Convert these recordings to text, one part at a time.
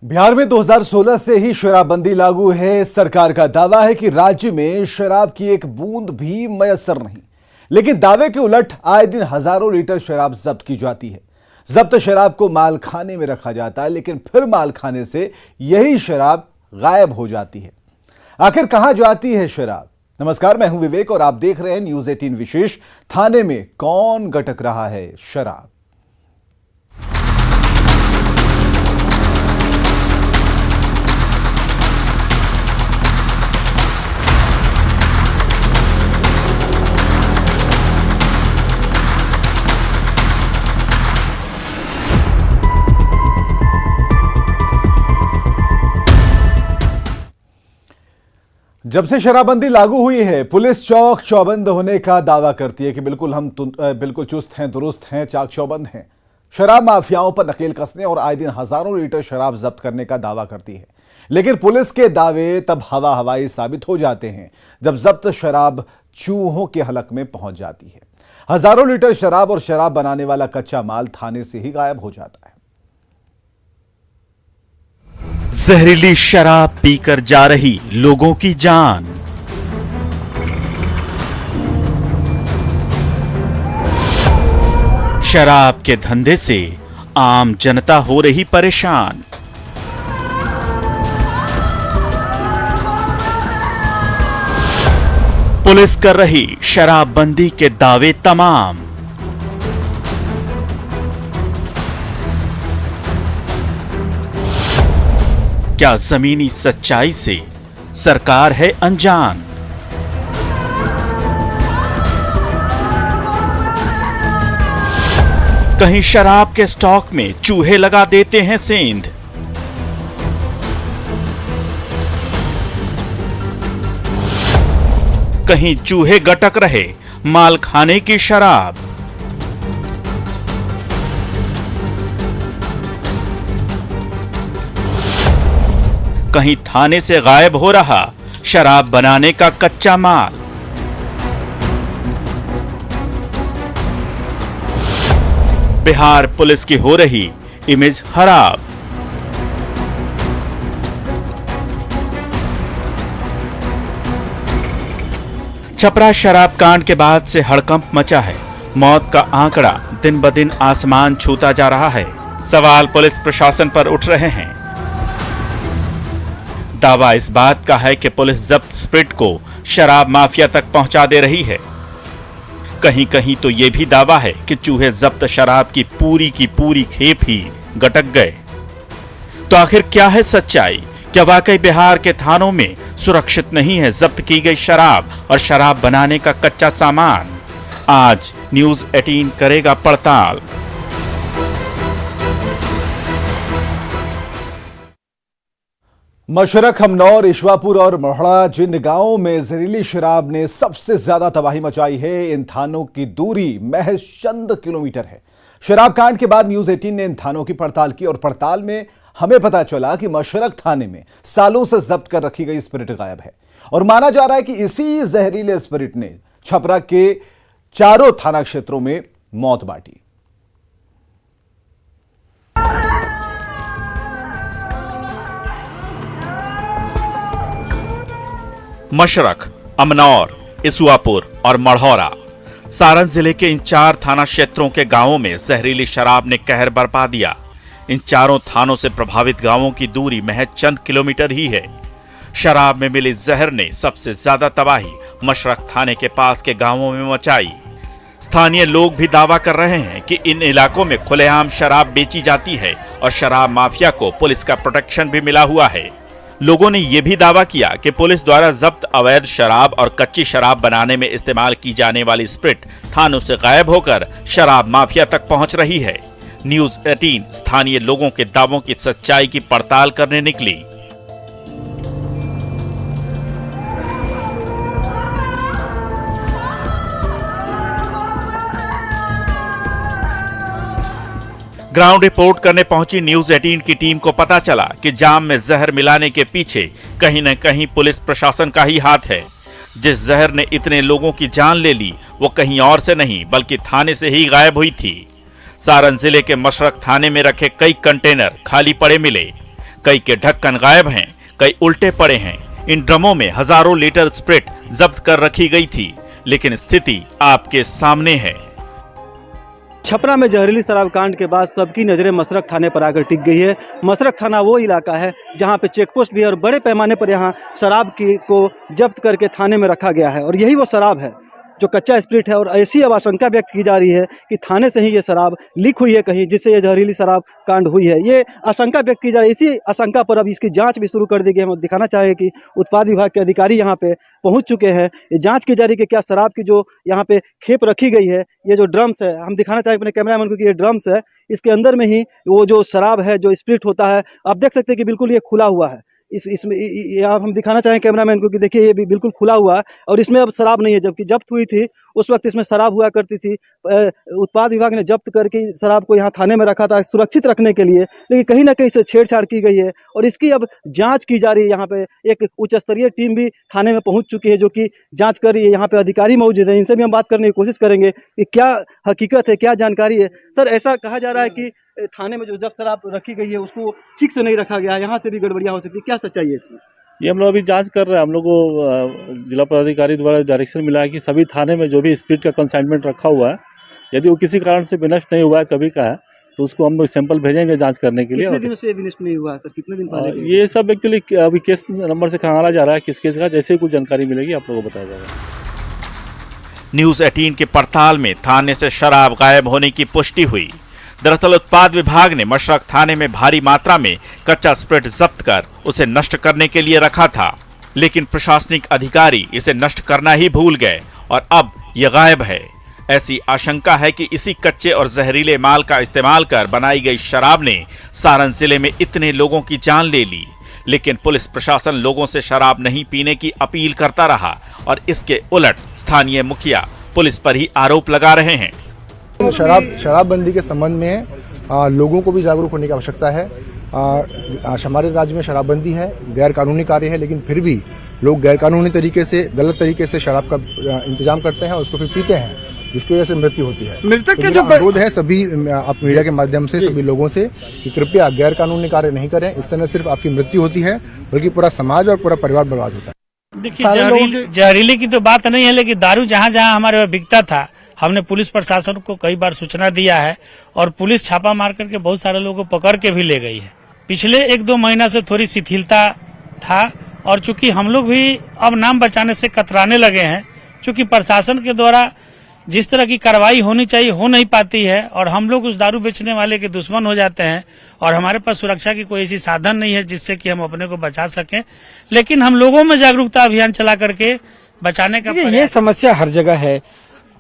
बिहार में 2016 से ही शराबबंदी लागू है। सरकार का दावा है कि राज्य में शराब की एक बूंद भी मयसर नहीं, लेकिन दावे के उलट आए दिन हजारों लीटर शराब जब्त की जाती है। जब्त शराब को माल खाने में रखा जाता है, लेकिन फिर माल खाने से यही शराब गायब हो जाती है। आखिर कहां जाती है शराब? नमस्कार, मैं हूं विवेक और आप देख रहे हैं न्यूज 18 विशेष। थाने में कौन गटक रहा है शराब? जब से शराबबंदी लागू हुई है, पुलिस चौक चौबंद होने का दावा करती है कि हम बिल्कुल चुस्त हैं, दुरुस्त हैं, चाक चौबंद हैं। शराब माफियाओं पर नकेल कसने और आए दिन हजारों लीटर शराब जब्त करने का दावा करती है, लेकिन पुलिस के दावे तब हवाई साबित हो जाते हैं जब जब्त शराब चूहों के हलक में पहुंच जाती है। हजारों लीटर शराब और शराब बनाने वाला कच्चा माल थाने से ही गायब हो जाता है। जहरीली शराब पीकर जा रही लोगों की जान। शराब के धंधे से आम जनता हो रही परेशान। पुलिस कर रही शराबबंदी के दावे तमाम। क्या जमीनी सच्चाई से सरकार है अनजान? कहीं शराब के स्टॉक में चूहे लगा देते हैं सेंध। कहीं चूहे गटक रहे माल खाने की शराब। कहीं थाने से गायब हो रहा शराब बनाने का कच्चा माल। बिहार पुलिस की हो रही इमेज खराब। छपरा शराब कांड के बाद से हड़कंप मचा है। मौत का आंकड़ा दिन ब दिन आसमान छूता जा रहा है। सवाल पुलिस प्रशासन पर उठ रहे हैं। दावा इस बात का है कि पुलिस जब्त स्प्रिट को शराब माफिया तक पहुंचा दे रही है। कहीं कहीं तो यह भी दावा है कि चूहे जब्त शराब की पूरी खेप ही गटक गए। तो आखिर क्या है सच्चाई? क्या वाकई बिहार के थानों में सुरक्षित नहीं है जब्त की गई शराब और शराब बनाने का कच्चा सामान? आज न्यूज 18 करेगा पड़ताल। मशरक, हमनौर, ईश्वापुर और मोहड़ा जिन गांवों में जहरीली शराब ने सबसे ज्यादा तबाही मचाई है, इन थानों की दूरी महज चंद किलोमीटर है। शराब कांड के बाद न्यूज 18 ने इन थानों की पड़ताल की और पड़ताल में हमें पता चला कि मशरक थाने में सालों से जब्त कर रखी गई स्पिरिट गायब है और माना जा रहा है कि इसी जहरीले स्पिरिट ने छपरा के चारों थाना क्षेत्रों में मौत बांटी। मशरक, अमनौर, ईश्वापुर और मढ़ौरा, सारण जिले के इन चार थाना क्षेत्रों के गांवों में जहरीली शराब ने कहर बरपा दिया। इन चारों थानों से प्रभावित गांवों की दूरी महज चंद किलोमीटर ही है। शराब में मिली जहर ने सबसे ज्यादा तबाही मशरक थाने के पास के गांवों में मचाई। स्थानीय लोग भी दावा कर रहे हैं कि इन इलाकों में खुलेआम शराब बेची जाती है और शराब माफिया को पुलिस का प्रोटेक्शन भी मिला हुआ है। लोगों ने यह भी दावा किया कि पुलिस द्वारा जब्त अवैध शराब और कच्ची शराब बनाने में इस्तेमाल की जाने वाली स्प्रिट थानों से गायब होकर शराब माफिया तक पहुंच रही है। न्यूज 18 स्थानीय लोगों के दावों की सच्चाई की पड़ताल करने निकली। ग्राउंड रिपोर्ट करने पहुंची न्यूज 18 की टीम को पता चला कि जाम में जहर मिलाने के पीछे कहीं न कहीं पुलिस प्रशासन का ही हाथ है। जिस जहर ने इतने लोगों की जान ले ली वो कहीं और से नहीं बल्कि थाने से ही गायब हुई थी। सारण जिले के मशरक थाने में रखे कई कंटेनर खाली पड़े मिले। कई के ढक्कन गायब हैं, कई उल्टे पड़े हैं। इन ड्रमों में हजारों लीटर स्प्रिट जब्त कर रखी गई थी, लेकिन स्थिति आपके सामने है। छपरा में जहरीली शराब कांड के बाद सबकी नजरें मसरख थाने पर आकर टिक गई है। मसरख थाना वो इलाका है जहां पे चेकपोस्ट भी है और बड़े पैमाने पर यहां शराब को जब्त करके थाने में रखा गया है। और यही वो शराब है जो कच्चा स्प्रिट है। और ऐसी अब आशंका व्यक्त की जा रही है कि थाने से ही ये शराब लीक हुई है कहीं, जिससे ये जहरीली शराब कांड हुई है। ये आशंका व्यक्त की जा रही है। इसी आशंका पर अब इसकी जांच भी शुरू कर दी गई है। हम दिखाना चाहेंगे कि उत्पाद विभाग के अधिकारी यहाँ पे पहुँच चुके हैं। ये जाँच की जा रही है कि क्या शराब की जो यहाँ पे खेप रखी गई है, ये जो ड्रम्स है, हम दिखाना चाहेंगे अपने कैमरामैन को कि ये ड्रम्स है, इसके अंदर में ही वो जो शराब है, जो स्प्रिट होता है, आप देख सकते हैं कि बिल्कुल ये खुला हुआ है। इसमें आप हम दिखाना चाहें कैमरामैन को कि देखिए ये भी बिल्कुल खुला हुआ है और इसमें अब शराब नहीं है, जबकि जब्त हुई थी उस वक्त इसमें शराब हुआ करती थी। उत्पाद विभाग ने जब्त करके शराब को यहाँ थाने में रखा था सुरक्षित रखने के लिए, लेकिन कहीं ना कहीं इसे छेड़छाड़ की गई है और इसकी अब जांच की जा रही है। यहाँ पे एक उच्च स्तरीय टीम भी थाने में पहुँच चुकी है जो कि जाँच कर रही है। यहाँ पे अधिकारी मौजूद है, इनसे भी हम बात करने की कोशिश करेंगे कि क्या हकीकत है, क्या जानकारी है। सर, ऐसा कहा जा रहा है कि थाने में जो जब शराब रखी गई है उसको ठीक से नहीं रखा गया है, यहाँ से भी गड़बड़ियाँ हो सकती है, क्या सच्चाई है इसमें? ये हम लोग अभी जांच कर रहे हैं। हम लोग को जिला पदाधिकारी द्वारा डायरेक्शन मिला है कि सभी थाने में जो भी स्प्रिट का कंसाइनमेंट रखा हुआ है, यदि वो किसी कारण से विनष्ट नहीं हुआ है, कभी का है, तो उसको हम लोग सैंपल भेजेंगे जांच करने के लिए। कितने दिनों से विनष्ट नहीं हुआ है सर? कितने दिन पहले? ये सब एक्चुअली अभी केस नंबर से खंगाला जा रहा है, किस केस का। जैसे ही कुछ जानकारी मिलेगी आप लोगों को बताया जाएगा। न्यूज 18 की पड़ताल में थाने से शराब गायब होने की पुष्टि हुई। दरअसल उत्पाद विभाग ने मशरक थाने में भारी मात्रा में कच्चा स्प्रिट जब्त कर उसे नष्ट करने के लिए रखा था, लेकिन प्रशासनिक अधिकारी इसे नष्ट करना ही भूल गए और अब ये गायब है। ऐसी आशंका है कि इसी कच्चे और जहरीले माल का इस्तेमाल कर बनाई गई शराब ने सारण जिले में इतने लोगों की जान ले ली। लेकिन पुलिस प्रशासन लोगों से शराब नहीं पीने की अपील करता रहा और इसके उलट स्थानीय मुखिया पुलिस पर ही आरोप लगा रहे हैं। शराबबंदी के संबंध में लोगों को भी जागरूक होने की आवश्यकता है। हमारे राज्य में शराबबंदी है, गैर कानूनी कार्य है, लेकिन फिर भी लोग गैर कानूनी तरीके से, गलत तरीके से शराब का इंतजाम करते हैं और उसको फिर पीते हैं, जिसकी वजह से मृत्यु होती है। मृतक तो अनुरोध है सभी आप मीडिया के माध्यम से सभी लोगों से कि कृपया गैर कानूनी कार्य नहीं करें। इससे न सिर्फ आपकी मृत्यु होती है बल्कि पूरा समाज और पूरा परिवार बर्बाद होता है। देखिए, जहरीले की तो बात नहीं है, लेकिन दारू जहाँ जहाँ हमारे बिकता था, हमने पुलिस प्रशासन को कई बार सूचना दिया है और पुलिस छापा मार करके बहुत सारे लोगों को पकड़ के भी ले गई है। पिछले 1-2 महीना से थोड़ी शिथिलता था और चूंकि हम लोग भी अब नाम बचाने से कतराने लगे हैं, चूंकि प्रशासन के द्वारा जिस तरह की कार्रवाई होनी चाहिए हो नहीं पाती है और हम लोग उस दारू बेचने वाले के दुश्मन हो जाते हैं और हमारे पास सुरक्षा की कोई ऐसी साधन नहीं है जिससे कि हम अपने को बचा सकें। लेकिन हम लोगों में जागरूकता अभियान चला करके बचाने का ये समस्या हर जगह है।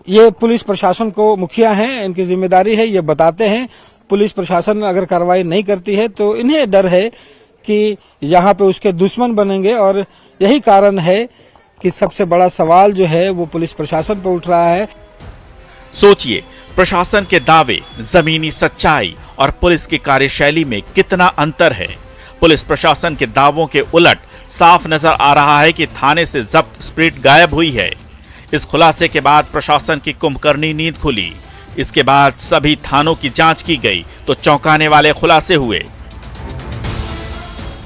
ये पुलिस प्रशासन को, मुखिया हैं, इनकी जिम्मेदारी है, ये बताते हैं। पुलिस प्रशासन अगर कार्रवाई नहीं करती है तो इन्हें डर है कि यहाँ पे उसके दुश्मन बनेंगे और यही कारण है कि सबसे बड़ा सवाल जो है वो पुलिस प्रशासन पर उठ रहा है। सोचिए, प्रशासन के दावे, जमीनी सच्चाई और पुलिस की कार्यशैली में कितना अंतर है। पुलिस प्रशासन के दावों के उलट साफ नजर आ रहा है कि थाने से जब्त स्प्रिट गायब हुई है। इस खुलासे के बाद प्रशासन की कुंभकर्णी नींद खुली। इसके बाद सभी थानों की जांच की गई तो चौंकाने वाले खुलासे हुए।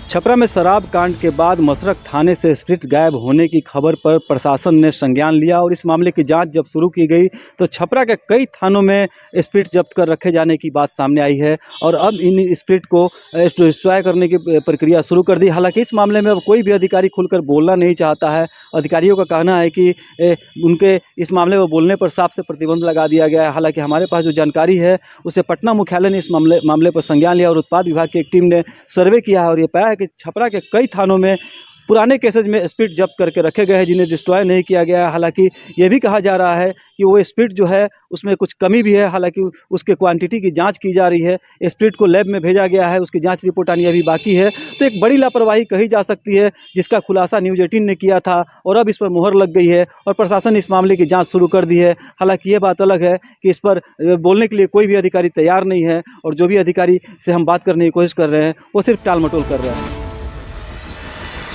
छपरा में शराब कांड के बाद मसरख थाने से स्प्रिट गायब होने की खबर पर प्रशासन ने संज्ञान लिया और इस मामले की जांच जब शुरू की गई तो छपरा के कई थानों में स्प्रिट जब्त कर रखे जाने की बात सामने आई है और अब इन स्प्रिट को डिस्ट्रॉय करने की प्रक्रिया शुरू कर दी। हालांकि इस मामले में अब कोई भी अधिकारी खुलकर बोलना नहीं चाहता है। अधिकारियों का कहना है कि उनके इस मामले में बोलने पर साफ से प्रतिबंध लगा दिया गया है। हालांकि हमारे पास जो जानकारी है उससे पटना मुख्यालय ने इस मामले पर संज्ञान लिया और उत्पाद विभाग की एक टीम ने सर्वे किया है और ये पाया है कि छपरा के कई थानों में पुराने केसेज में स्प्रिट जब्त करके रखे गए हैं जिन्हें डिस्ट्रॉय नहीं किया गया है। हालांकि ये भी कहा जा रहा है कि वो स्प्रिट जो है उसमें कुछ कमी भी है। हालांकि उसके क्वांटिटी की जांच की जा रही है। स्प्रिट को लैब में भेजा गया है, उसकी जांच रिपोर्ट आनी अभी बाकी है। तो एक बड़ी लापरवाही कही जा सकती है जिसका खुलासा न्यूज 18 ने किया था और अब इस पर मुहर लग गई है और प्रशासन ने इस मामले की जाँच शुरू कर दी है। हालांकि ये बात अलग है कि इस पर बोलने के लिए कोई भी अधिकारी तैयार नहीं है और जो भी अधिकारी से हम बात करने की कोशिश कर रहे हैं वो सिर्फ टाल मटोल कर रहे हैं।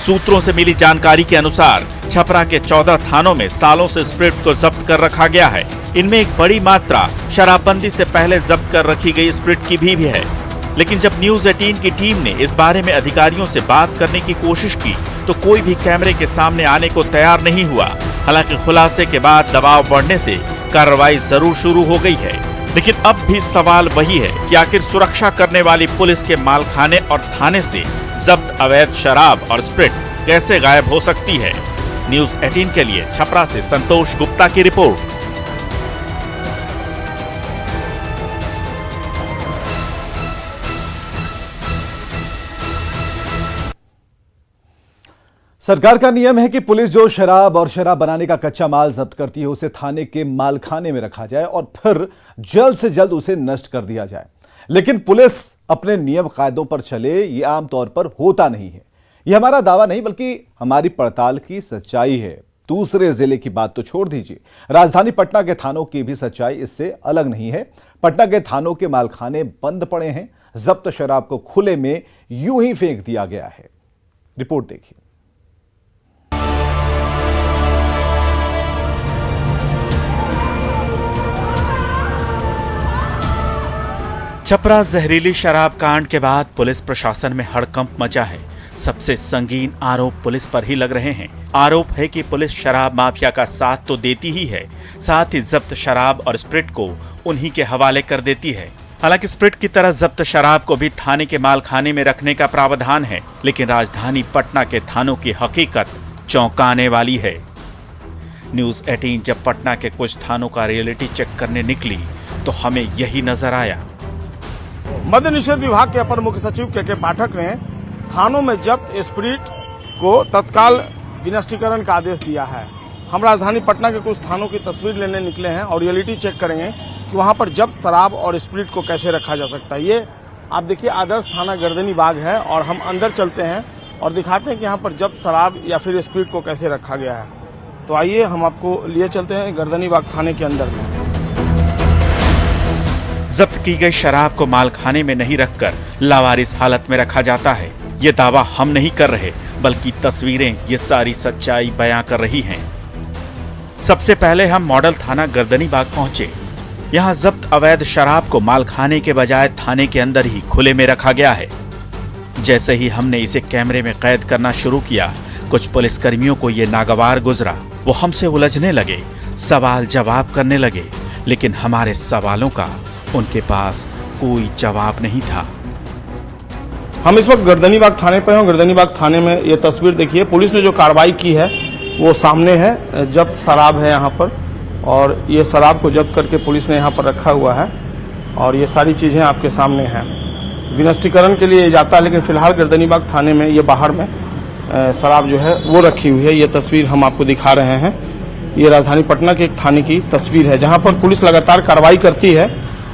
सूत्रों से मिली जानकारी के अनुसार छपरा के 14 थानों में सालों से स्प्रिट को जब्त कर रखा गया है। इनमें एक बड़ी मात्रा शराबबंदी से पहले जब्त कर रखी गई स्प्रिट की भी है। लेकिन जब न्यूज 18 की टीम ने इस बारे में अधिकारियों से बात करने की कोशिश की तो कोई भी कैमरे के सामने आने को तैयार नहीं हुआ। हालांकि खुलासे के बाद दबाव बढ़ने से कार्रवाई जरूर शुरू हो गई है, लेकिन अब भी सवाल वही है कि आखिर सुरक्षा करने वाली पुलिस के मालखाने और थाने से जब्त अवैध शराब और स्प्रिट कैसे गायब हो सकती है। न्यूज 18 के लिए छपरा से संतोष गुप्ता की रिपोर्ट। सरकार का नियम है कि पुलिस जो शराब और शराब बनाने का कच्चा माल जब्त करती है उसे थाने के मालखाने में रखा जाए और फिर जल्द से जल्द उसे नष्ट कर दिया जाए। लेकिन पुलिस अपने नियम कायदों पर चले, ये आमतौर पर होता नहीं है। यह हमारा दावा नहीं बल्कि हमारी पड़ताल की सच्चाई है। दूसरे जिले की बात तो छोड़ दीजिए, राजधानी पटना के थानों की भी सच्चाई इससे अलग नहीं है। पटना के थानों के मालखाने बंद पड़े हैं, जब्त शराब को खुले में यूं ही फेंक दिया गया है। रिपोर्ट देखिए। छपरा जहरीली शराब कांड के बाद पुलिस प्रशासन में हड़कंप मचा है। सबसे संगीन आरोप पुलिस पर ही लग रहे हैं। आरोप है कि पुलिस शराब माफिया का साथ तो देती ही है, साथ ही जब्त शराब और स्प्रिट को उन्हीं के हवाले कर देती है। हालांकि स्प्रिट की तरह जब्त शराब को भी थाने के मालखाने में रखने का प्रावधान है, लेकिन राजधानी पटना के थानों की हकीकत चौंकाने वाली है। न्यूज 18 जब पटना के कुछ थानों का रियलिटी चेक करने निकली तो हमें यही नजर आया। मद्य निषेध विभाग के अपर मुख्य सचिव के पाठक ने थानों में जब्त स्पिरिट को तत्काल विनष्टीकरण का आदेश दिया है। हम राजधानी पटना के कुछ थानों की तस्वीर लेने निकले हैं और रियलिटी चेक करेंगे कि वहां पर जब्त शराब और स्पिरिट को कैसे रखा जा सकता है। ये आप देखिए आदर्श थाना गर्दनी बाग है और हम अंदर चलते हैं और दिखाते हैं कि यहाँ पर जब्त शराब या फिर स्पिरिट को कैसे रखा गया है। तो आइए हम आपको लिए चलते हैं गर्दनी बाग थाने के अंदर में। जब्त की गई शराब को मालखाने में नहीं रखकर लावारिस हालत में रखा जाता है। ये दावा हम नहीं कर रहे बल्कि तस्वीरें ये सारी सच्चाई बयां कर रही हैं। सबसे पहले हम मॉडल थाना गर्दनी बाग पहुंचे। यहाँ जब्त अवैध शराब को मालखाने के बजाय थाने के अंदर ही खुले में रखा गया है। जैसे ही हमने इसे कैमरे में कैद करना शुरू किया, कुछ पुलिसकर्मियों को ये नागवार गुजरा। वो हमसे उलझने लगे, सवाल जवाब करने लगे, लेकिन हमारे सवालों का उनके पास कोई जवाब नहीं था। हम इस वक्त गर्दनी बाग थाने पर हैं। गर्दनी बाग थाने में ये तस्वीर देखिए, पुलिस ने जो कार्रवाई की है वो सामने है। जब्त शराब है यहाँ पर और ये शराब को जब्त करके पुलिस ने यहाँ पर रखा हुआ है और ये सारी चीज़ें आपके सामने हैं। विनष्टीकरण के लिए जाता है, लेकिन फिलहाल गर्दनी बाग थाने में ये बाहर में शराब जो है वो रखी हुई है। ये तस्वीर हम आपको दिखा रहे हैं। ये राजधानी पटना के एक थाने की तस्वीर है जहाँ पर पुलिस लगातार कार्रवाई करती है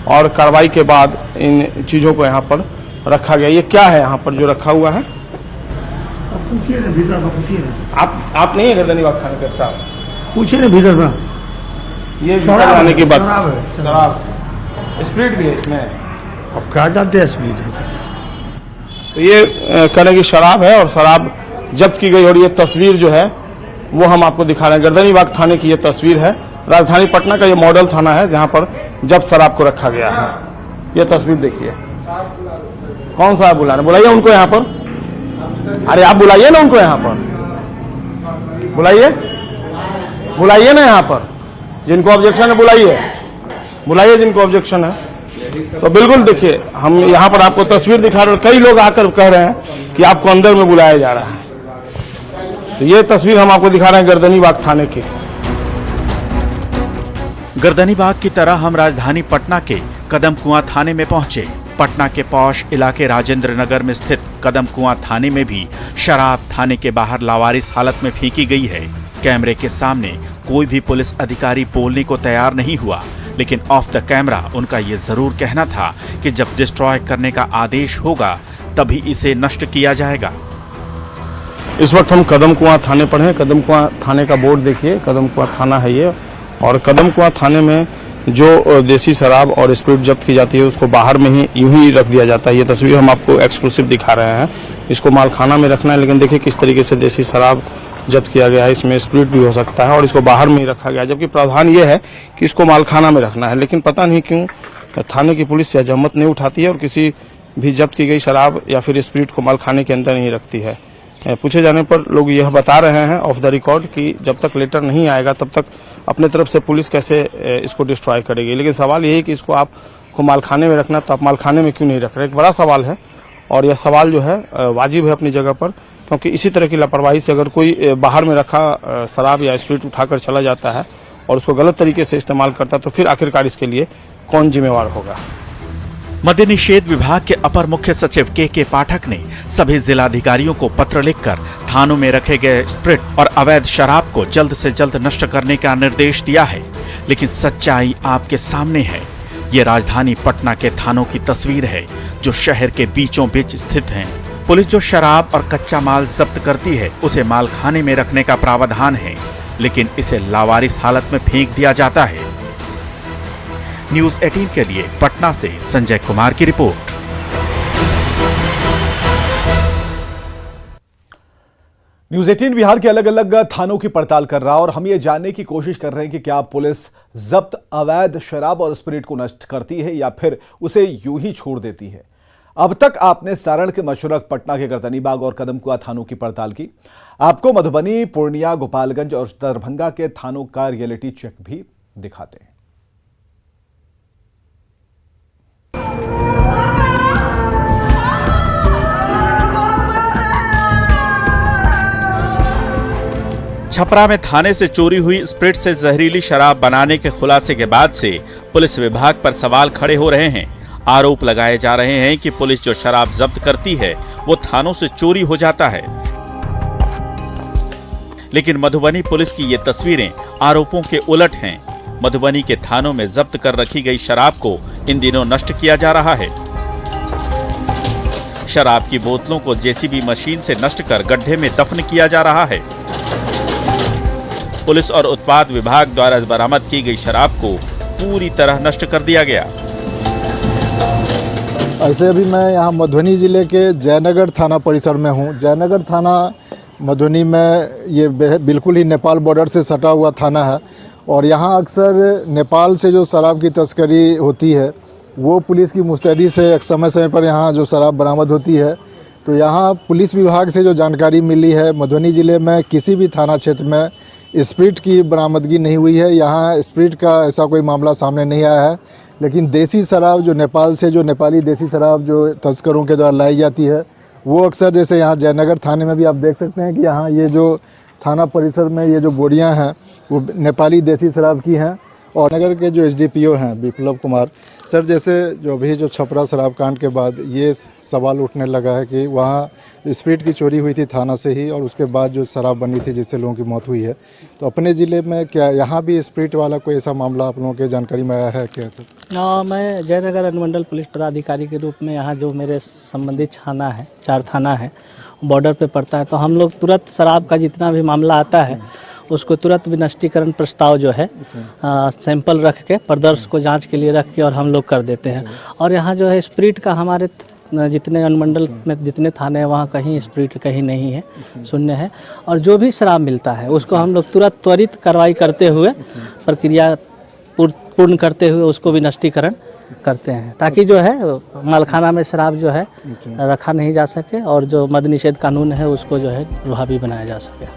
और कार्रवाई के बाद इन चीज़ों को यहाँ पर रखा गया। ये क्या है यहाँ पर जो रखा हुआ है? पूछिए ना, भीतर में पूछिए ना। आप नहीं है गर्दनी बाग थाने के स्टाफ? पूछिए ना भीतर में। ये शराब आने की बात, शराब स्पिरिट भी है इसमें। अब क्या जानते हैं स्पिरिट है? तो ये कहने की शराब है और शराब जब्त की गई और ये तस्वीर जो है वो हम आपको दिखा रहे हैं। गर्दनी बाग थाने की ये तस्वीर है। राजधानी पटना का ये मॉडल थाना है जहाँ पर जब्त शराब को रखा गया है। ये तस्वीर देखिए। कौन सा बुला रहे? बुलाइए उनको यहाँ पर। अरे आप बुलाइए ना उनको यहाँ पर, बुलाइए ना यहाँ पर। जिनको ऑब्जेक्शन है बुलाइए जिनको ऑब्जेक्शन है। तो बिल्कुल देखिए, हम यहाँ पर आपको तस्वीर दिखा रहे हैं। कई लोग आकर कह रहे हैं कि आपको अंदर में बुलाया जा रहा है। तो ये तस्वीर हम आपको दिखा रहे हैं गर्दनी बाग थाने की। गर्दनी बाग की तरह हम राजधानी पटना के कदम कुआं थाने में पहुंचे। पटना के पौष इलाके राजेंद्र नगर में स्थित कदम कुआं थाने में भी शराब थाने के बाहर लावारिस हालत में फेंकी गई है। कैमरे के सामने कोई भी पुलिस अधिकारी बोलने को तैयार नहीं हुआ, लेकिन ऑफ द कैमरा उनका ये जरूर कहना था कि जब डिस्ट्रॉय करने का आदेश होगा तभी इसे नष्ट किया जाएगा। इस वक्त हम कदम कुआं थाने पर हैं। कदम कुआं थाने का बोर्ड देखिए, कदम कुआं थाना है ये। और कदम कुआं थाने में जो देसी शराब और स्पिरिट जब्त की जाती है उसको बाहर में ही यूं ही रख दिया जाता है। ये तस्वीर हम आपको एक्सक्लूसिव दिखा रहे हैं। इसको मालखाना में रखना है, लेकिन देखिए किस तरीके से देसी शराब जब्त किया गया है। इसमें स्पिरिट भी हो सकता है और इसको बाहर में ही रखा गया है, जबकि प्रावधान ये है कि इसको मालखाना में रखना है। लेकिन पता नहीं क्यों थाने की पुलिस यह जहमत नहीं उठाती है और किसी भी जब्त की गई शराब या फिर स्पिरिट को मालखाने के अंदर नहीं रखती है। पूछे जाने पर लोग यह बता रहे हैं ऑफ द रिकॉर्ड कि जब तक लेटर नहीं आएगा तब तक अपने तरफ से पुलिस कैसे इसको डिस्ट्रॉय करेगी। लेकिन सवाल यही है कि इसको आपको मालखाने में रखना, तो आप मालखाने में क्यों नहीं रख रहे? एक बड़ा सवाल है और यह सवाल जो है वाजिब है अपनी जगह पर, क्योंकि इसी तरह की लापरवाही से अगर कोई बाहर में रखा शराब या स्पिरिट उठाकर चला जाता है और उसको गलत तरीके से इस्तेमाल करता है तो फिर आखिरकार इसके लिए कौन जिम्मेवार होगा? मद्य निषेध विभाग के अपर मुख्य सचिव के पाठक ने सभी जिलाधिकारियों को पत्र लिखकर थानों में रखे गए स्पिरिट और अवैध शराब को जल्द से जल्द नष्ट करने का निर्देश दिया है। लेकिन सच्चाई आपके सामने है। ये राजधानी पटना के थानों की तस्वीर है जो शहर के बीचों बीच स्थित हैं। पुलिस जो शराब और कच्चा माल जब्त करती है उसे मालखाने में रखने का प्रावधान है, लेकिन इसे लावारिस हालत में फेंक दिया जाता है। न्यूज़ 18 के लिए पटना से संजय कुमार की रिपोर्ट। न्यूज़ 18 बिहार के अलग अलग थानों की पड़ताल कर रहा और हम ये जानने की कोशिश कर रहे हैं कि क्या पुलिस जब्त अवैध शराब और स्पिरिट को नष्ट करती है या फिर उसे यूं ही छोड़ देती है। अब तक आपने सारण के मशरक, पटना के गर्दनीबाग और कदमकुआ थानों की पड़ताल की। आपको मधुबनी, पूर्णिया, गोपालगंज और दरभंगा के थानों का रियलिटी चेक भी दिखाते हैं। छपरा में थाने से चोरी हुई स्पिरिट से जहरीली शराब बनाने के खुलासे के बाद से पुलिस विभाग पर सवाल खड़े हो रहे हैं। आरोप लगाए जा रहे हैं कि पुलिस जो शराब जब्त करती है वो थानों से चोरी हो जाता है। लेकिन मधुबनी पुलिस की ये तस्वीरें आरोपों के उलट हैं। मधुबनी के थानों में जब्त कर रखी गई शराब को इन दिनों नष्ट किया जा रहा है। शराब की बोतलों को जेसीबी मशीन से नष्ट कर गड्ढे में दफन किया जा रहा है। पुलिस और उत्पाद विभाग द्वारा बरामद की गई शराब को पूरी तरह नष्ट कर दिया गया। ऐसे अभी मैं यहाँ मधुबनी जिले के जयनगर थाना परिसर में हूँ। जयनगर थाना मधुबनी में ये बिल्कुल ही नेपाल बॉर्डर से सटा हुआ थाना है और यहाँ अक्सर नेपाल से जो शराब की तस्करी होती है वो पुलिस की मुस्तैदी से समय समय पर यहाँ जो शराब बरामद होती है। तो यहाँ पुलिस विभाग से जो जानकारी मिली है, मधुबनी ज़िले में किसी भी थाना क्षेत्र में स्पिरिट की बरामदगी नहीं हुई है। यहाँ स्पिरिट का ऐसा कोई मामला सामने नहीं आया है, लेकिन देसी शराब जो नेपाल से, जो नेपाली देसी शराब जो तस्करों के द्वारा लाई जाती है वो अक्सर, जैसे यहाँ जयनगर थाने में भी आप देख सकते हैं कि यहाँ ये जो थाना परिसर में ये जो बोरियां हैं वो नेपाली देसी शराब की हैं। और नगर के जो एसडीपीओ हैं विप्लव कुमार सर, जैसे जो अभी जो छपरा शराब कांड के बाद ये सवाल उठने लगा है कि वहाँ स्पिरिट की चोरी हुई थी थाना से ही और उसके बाद जो शराब बनी थी जिससे लोगों की मौत हुई है, तो अपने ज़िले में क्या यहाँ भी स्पिरिट वाला कोई ऐसा मामला आप लोगों के जानकारी में आया है क्या सर? मैं जयनगर अनुमंडल पुलिस पदाधिकारी के रूप में यहाँ जो मेरे संबंधित थाना है, 4 थाना है, बॉर्डर पे पड़ता है, तो हम लोग तुरंत शराब का जितना भी मामला आता है उसको तुरंत विनष्टीकरण प्रस्ताव जो है सैंपल रख के प्रदर्श को जांच के लिए रख के और हम लोग कर देते हैं। और यहाँ जो है स्पिरिट का हमारे जितने अनुमंडल में जितने थाने हैं वहाँ कहीं स्पिरिट कहीं नहीं है, शून्य है। और जो भी शराब मिलता है उसको हम लोग तुरंत त्वरित कार्रवाई करते हुए प्रक्रिया पूर्ण करते हुए उसको विनष्टीकरण करते हैं, ताकि जो है मालखाना में शराब जो है रखा नहीं जा सके और जो मद्य निषेध कानून है उसको जो है प्रभावी बनाया जा सके।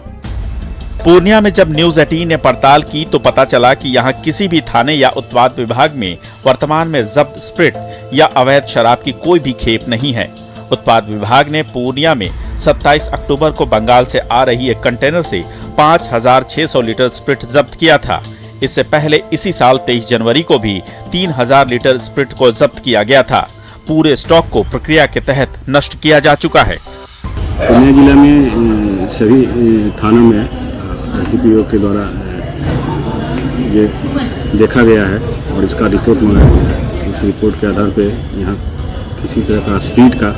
पूर्णिया में जब न्यूज़ 18 ने पड़ताल की तो पता चला कि यहाँ किसी भी थाने या उत्पाद विभाग में वर्तमान में जब्त स्पिरिट या अवैध शराब की कोई भी खेप नहीं है। उत्पाद विभाग ने पूर्णिया में 27 अक्टूबर को बंगाल से आ रही एक कंटेनर से 5,600 लीटर स्पिरिट जब्त किया था। इससे पहले इसी साल 23 जनवरी को भी 3,000 लीटर स्पिरिट को जब्त किया गया था। पूरे स्टॉक को प्रक्रिया के तहत नष्ट किया जा चुका है। पूर्णिया जिला में सभी थानों में एसडीपीओ के द्वारा ये देखा गया है और इसका रिपोर्ट मंगाया गया है। इस रिपोर्ट के आधार पे यहाँ किसी तरह का स्पीड का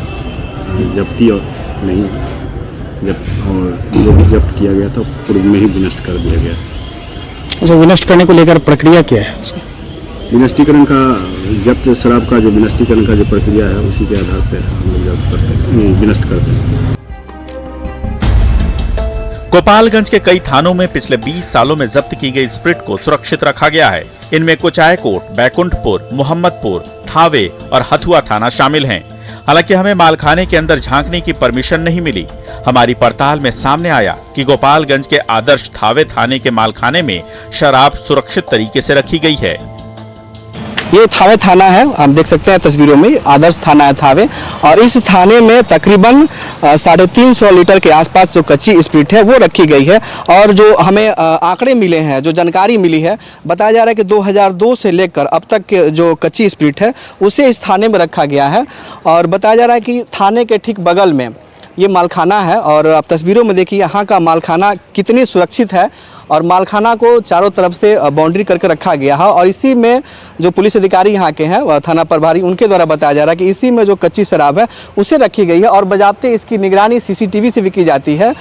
जब्ती और नहीं और जो भी जब्त किया गया था पूर्व में ही विनष्ट कर दिया गया। अच्छा, विनष्ट करने को लेकर प्रक्रिया क्या है? विनष्टीकरण का, जब्त शराब का जो विनष्टीकरण का जो प्रक्रिया है उसी के आधार पर हम लोग जब्त करते हैं, विनष्ट करते हैं। गोपालगंज के कई थानों में पिछले 20 सालों में जब्त की गई स्पिरिट को सुरक्षित रखा गया है। इनमें कुचायकोट, बैकुंठपुर, मोहम्मदपुर, थावे और हथुआ थाना शामिल हैं। हालांकि हमें मालखाने के अंदर झांकने की परमिशन नहीं मिली। हमारी पड़ताल में सामने आया कि गोपालगंज के आदर्श थावे थाने के मालखाने में शराब सुरक्षित तरीके से रखी गई है। ये थावे थाना है, आप देख सकते हैं तस्वीरों में, आदर्श थाना है थावे, और इस थाने में तकरीबन 350 लीटर के आसपास जो कच्ची स्प्रिट है वो रखी गई है। और जो हमें आंकड़े मिले हैं, जो जानकारी मिली है, बताया जा रहा है कि 2002 से लेकर अब तक के जो कच्ची स्प्रिट है उसे इस थाने में रखा गया है। और बताया जा रहा है कि थाने के ठीक बगल में ये मालखाना है, और आप तस्वीरों में देखिए यहाँ का मालखाना कितनी सुरक्षित है, और मालखाना को चारों तरफ से बाउंड्री करके रखा गया है। और इसी में जो पुलिस अधिकारी यहाँ के हैं, थाना प्रभारी, उनके द्वारा बताया जा रहा है कि इसी में जो कच्ची शराब है उसे रखी गई है, और बजाबते इसकी निगरानी सीसीटीवी से भी की जाती है।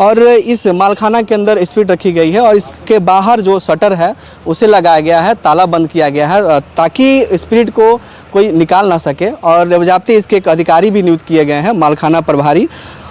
और इस मालखाना के अंदर स्प्रिट रखी गई है, और इसके बाहर जो शटर है उसे लगाया गया है, ताला बंद किया गया है ताकि स्प्रिट को कोई निकाल ना सके। और बजाबते इसके एक अधिकारी भी नियुक्त किए गए हैं, मालखाना प्रभारी,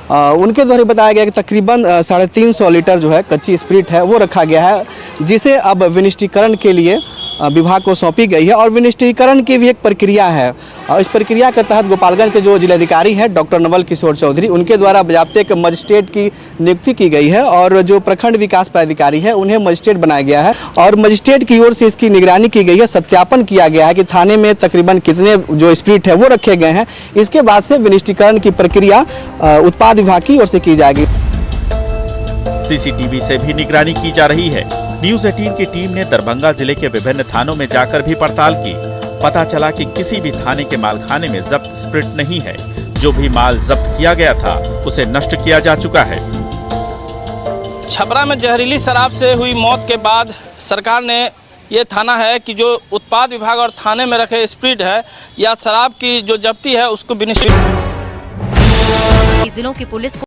उनके द्वारा बताया गया कि तकरीबन 350 लीटर जो है कच्ची स्प्रिट है वो रखा गया है, जिसे अब विनिष्टीकरण के लिए विभाग को सौंपी गई है। और विनिष्टीकरण की भी एक प्रक्रिया है, और इस प्रक्रिया के तहत गोपालगंज के जो जिलाधिकारी हैं डॉक्टर नवल किशोर चौधरी, उनके द्वारा बजाबते एक मजिस्ट्रेट की नियुक्ति की गई है, और जो प्रखंड विकास पदाधिकारी है उन्हें मजिस्ट्रेट बनाया गया है, और मजिस्ट्रेट की ओर से इसकी निगरानी की गई है। सत्यापन किया गया है कि थाने में तकरीबन कितने जो स्प्रिट है वो रखे गए हैं। इसके बाद से विनिष्टीकरण की प्रक्रिया उत्पाद विभाग की ओर से की जाएगी। सीसीटीवी से भी निगरानी की जा रही है। न्यूज 18 की टीम ने दरभंगा जिले के विभिन्न थानों में जाकर भी पड़ताल की। पता चला कि किसी भी थाने के मालखाने में जब्त स्प्रिट नहीं है। जो भी माल जब्त किया गया था उसे नष्ट किया जा चुका है। छपरा में जहरीली शराब से हुई मौत के बाद सरकार ने ये थाना है कि जो उत्पाद विभाग और थाने में रखे स्प्रिट है या शराब की जो जब्ती है उसको जिलों की पुलिस